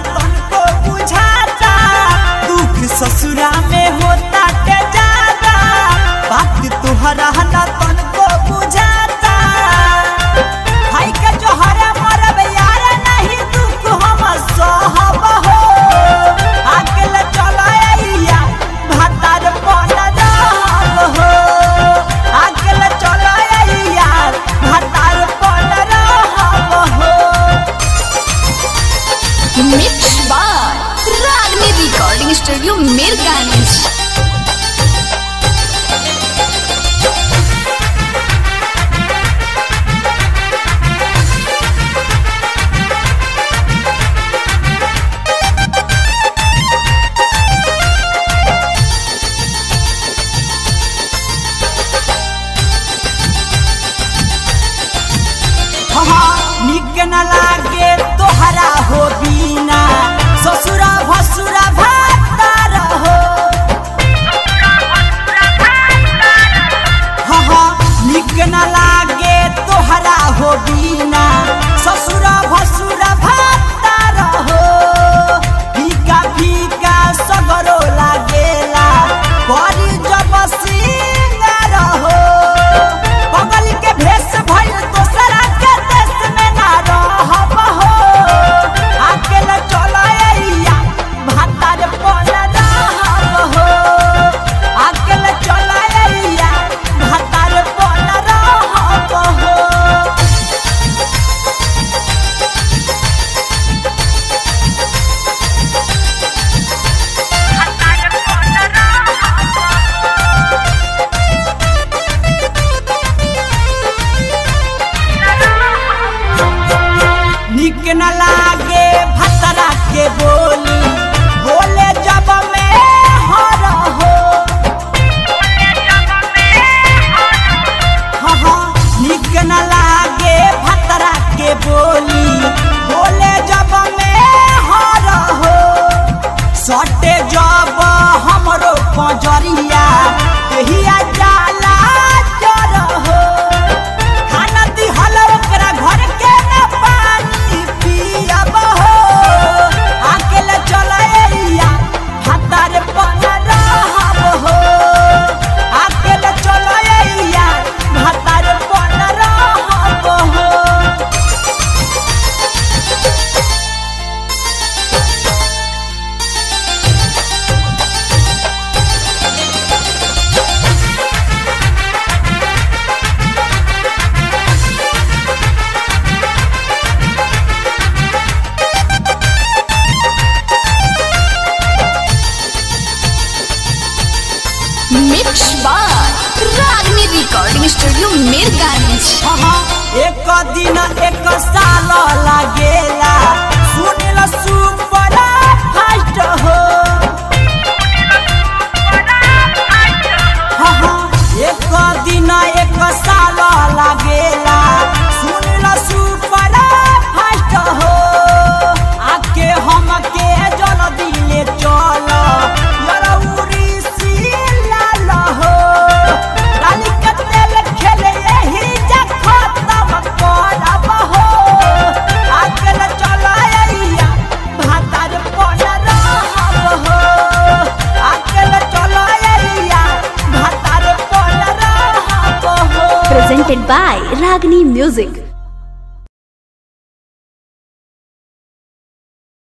तुमको बुझाता दुख ससुरा में होता के ज्यादा बात तुहरा ना तुमको बुझाता भाई के जो हरे मरब यार नहीं दुख हम सहब हो अकेले चलैया भातार पन रहब हो अकेले चलैया भातार पन रहब हो। मिक्स बाय रागनी रिकॉर्डिंग स्टूडियो मीरगंज। निक न लागे तोहरा हो बिना ससुरा भसुरा भातार हो निक न लागे तोहरा हो बिना ससुरा भसुरा भातार हो फीका फीका सगरो लागेला बड़ी जब सिंगार हो बगल के भेष भइल दोसरा के देश में ना रहब हो अकेले चलैया भातार पन रहब हो अकेले चलैया भातार पन रहब हो। निक न लागे भतरा के बोली बोले जब में हर हो निक न लागे भतरा के बोली बोले जब में हर हो सटे जब हमरो पजरिया कहिया जाला जर हो खाना दिहल ओकरा घर के न पानी पियब हो अकेले चलैया भातार पन रहब हो अकेले चलैया भातार पन रहब हो। मिक्स बाय रागनी रिकॉर्डिंग स्टूडियो मीरगंज। एक दिन एक साल लागेला सुनिल सुपर फास्ट हो एक दिन एक साल लागेला सुनिल सुपर फास्ट हो आके हमके जल्दी ले चल यरौरी सिला हो डाली के तेल खेले यही जा खत्म करब हो अकेले चलैया भातार पन रहब हो अकेले चलैया भातार पन रहब हो। Presented by Ragini Music।